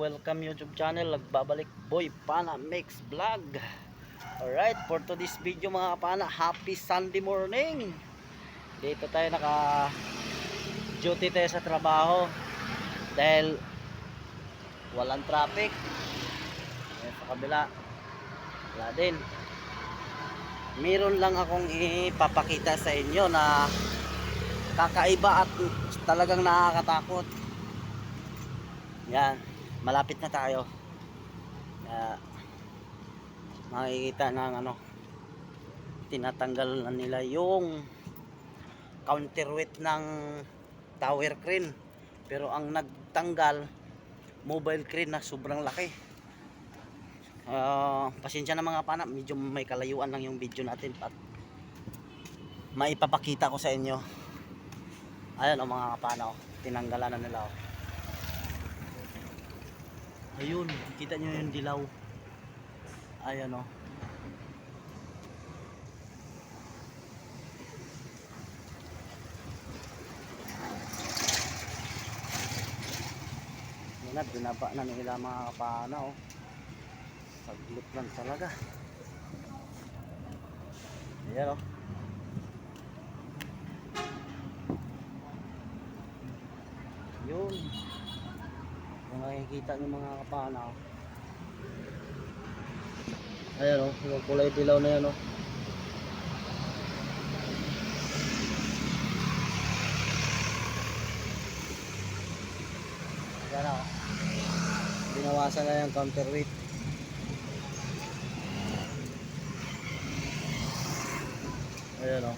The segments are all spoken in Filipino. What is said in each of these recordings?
welcome YouTube channel. Nagbabalik Boy Pana Mix Vlog. Alright, for today's video mga kapana, happy Sunday morning. Dito tayo naka duty tayo sa trabaho dahil walang traffic. Ayan, sa kabila wala din. Meron lang akong ipapakita sa inyo na kakaiba at talagang nakakatakot. Yan, malapit na tayo. Makikita ng tinatanggal na nila yung counterweight ng tower crane, pero ang nagtanggal mobile crane na sobrang laki. Pasensya na mga pana, medyo may kalayuan lang yung video natin at maipapakita ko sa inyo. Ayan mga kapana, tinanggalan na nila. Ayun, kita nyo yung dilaw. Ayan Yan na, binaba na nila mga kapana saglit lang talaga. Ayan yun, kung nakikita nyo mga kapana ayan yung kulay dilaw na yan yan binawasan na yung counterweight. Ayan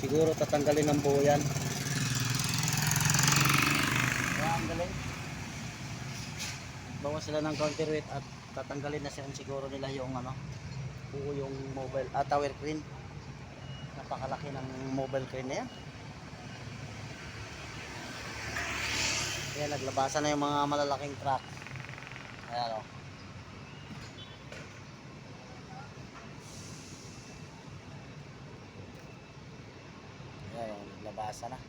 siguro tatanggalin ng buo yan. Ang galing, bawa sila ng counterweight at tatanggalin na siguro nila yung buo yung mobile tower crane. Napakalaki ng mobile crane na yan. Kaya naglabasan na yung mga malalaking truck. Ayan ayan naglabasan na.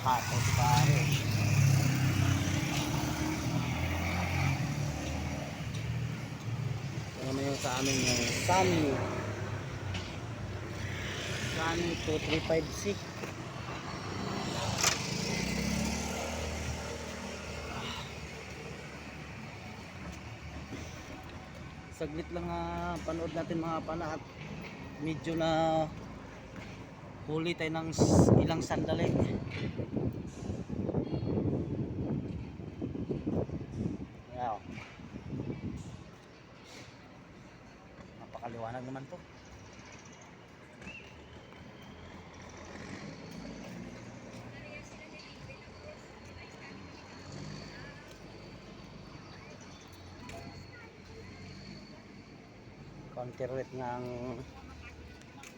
Hapos pare. Ano naman yung sa amin yung Sunny 235C. Saglit lang panood natin mga pana at medyo na huli tayo ng ilang sandali. Wow, napakaliwanag naman to. Counterweight nga ang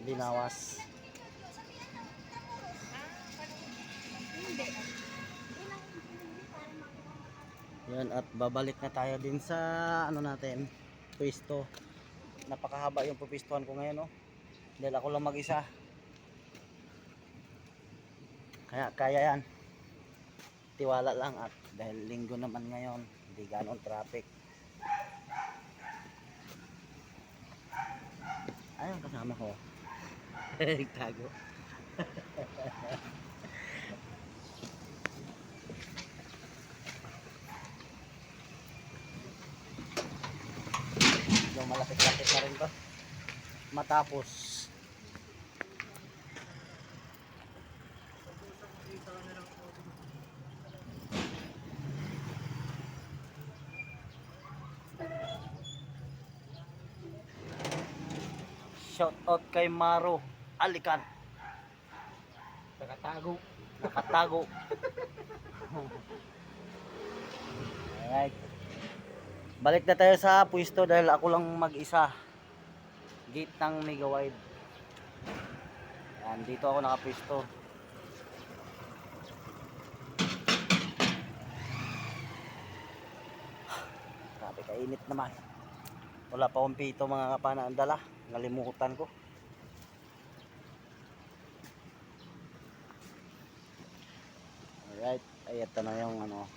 binawas. Yan, at babalik na tayo din sa natin, pwesto. Napakahaba yung pupistuhan ko ngayon dahil ako lang mag-isa. Kaya yan. Tiwala lang at dahil linggo naman ngayon, hindi ganoon traffic. Ayun kasama ko. Tago. Yung malapit-lapit na rin to matapos. Shout out kay Maro Alican. Nakatago. Alright, balik na tayo sa pwesto dahil ako lang mag-isa. Gate ng Mega Wide. Yan, dito ako nakapwesto. kainit naman. Wala pa akong pito mga kapana ang dala. Nalimutan ko. Alright, ay ito na yung ano.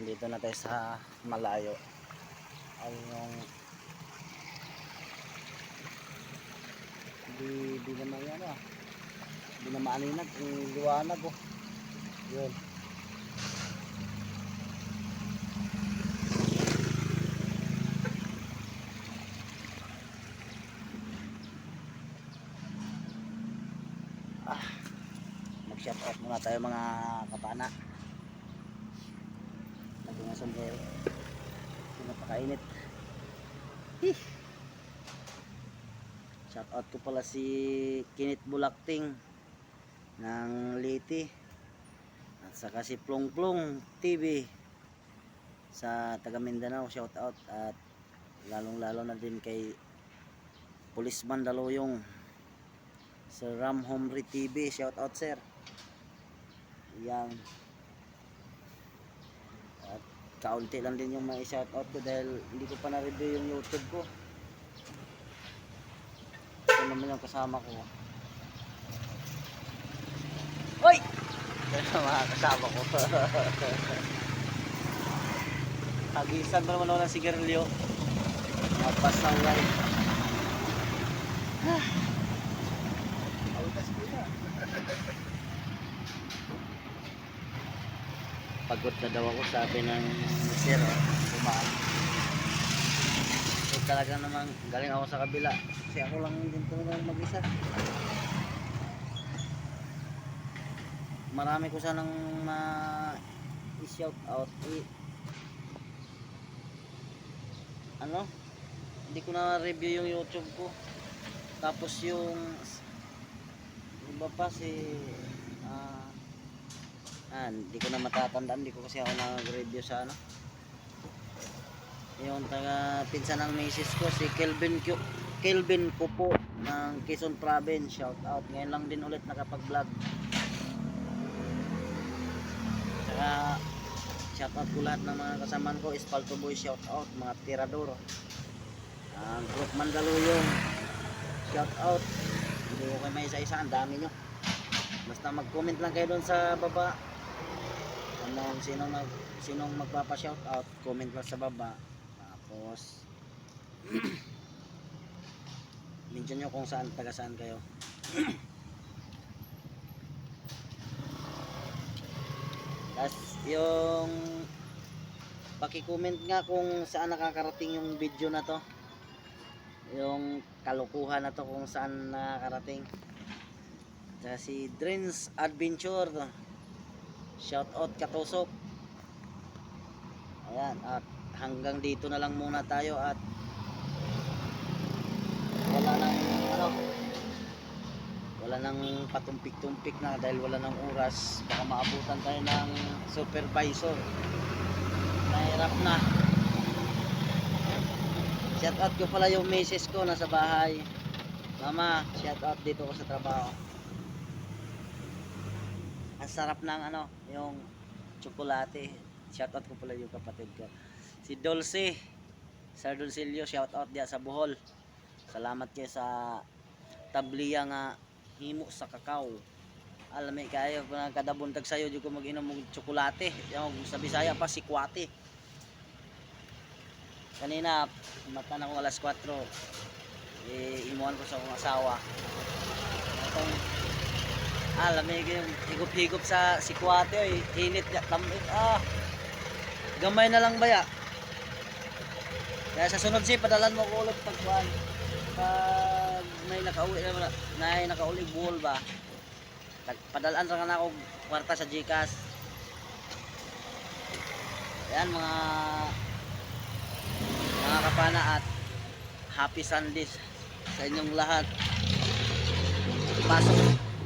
Dito na tayo sa malayo. Ay yung di naman yan ah. Di na maaninag yung liwanag oh. Yun. Mag-shout out muna tayo mga kapana. Lagi nga sombrero. Napakainit. Shout out ko pala si Kinit Bulakting ng Liti. At saka si Plong Plong TV sa taga Mindanao, shout out. At lalong lalo na din kay Policeman Daloyong, Sir Ram Homri TV, shout out sir. Yan. At kaunti lang din yung may shout out ko dahil hindi ko pa na-review yung YouTube ko. Ito naman yung kasama ko. Hoy! Ito mga kasama ko. Hagisan pa naman ako ng sigarilyo. Napasaway. Pagod na daw ako, sabi ng sir, kumaan. So talaga naman galing ako sa kabila kasi ako lang din talaga mag-isa. Marami ko sanang ma-shout out ano, hindi ko na review yung YouTube ko. Tapos yung iba pa si hindi ko na matatandaan, hindi ko kasi ako nag-review sa ano. Yung taga pinsan ng misis ko si Kelvin Kupo ng Quezon Province, shout out. Ngayon lang din ulit nakapag-vlog. Saka shout out ko lahat ng mga kasamaan ko, Espalto Boy, shout out, mga tirador. Group Mandaluyong, shout out. Hindi ko kayo may isa-isa, ang dami nyo. Basta mag-comment lang kayo doon sa baba. Sinong magpapa-shout out, comment lang sa baba. Tapos mention nyo kung saan, taga saan kayo. Tapos yung paki-comment nga kung saan nakakarating yung video na to, yung kalukuhan na to, kung saan nakakarating. Tsaka si Dreams Adventure, shout out Katusok. Ayan, at hanggang dito na lang muna tayo at wala nang patumpik-tumpik na dahil wala nang oras. Baka maabutan tayo ng supervisor. Nahirap na. Shout out ko pala yung misis ko nasa bahay. Mama, shout out, dito ko sa trabaho. Ang sarap ng ano, yung tsokolate. Shout out ko pala yung kapatid ko. Si Dulce, Sir Dulcilio, shout out diya sa Bohol. Salamat kayo sa tabliya nga himo sa kakao. Alam mo kayo, kada buntag sayo di ko mag-inom ng tsokolate. Yung sa Bisaya pa sikwate. Kanina mata na ko alas 4. Imuan ko sa akong asawa. Alam mo yung higop-higop sa sikwate, init ya tamit. Gamay na lang baya. Kaya sa sunod padalan mo ko ulit pagkuhan. Pag may nakauwi buhol ba, padalaan sa kana ako kwarta sa GCash. Ayan mga kapana, at happy Sundays sa inyong lahat.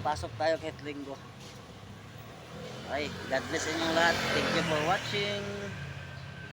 Pasok tayo kahit linggo. Ay, God bless inyong lahat. Thank you for watching.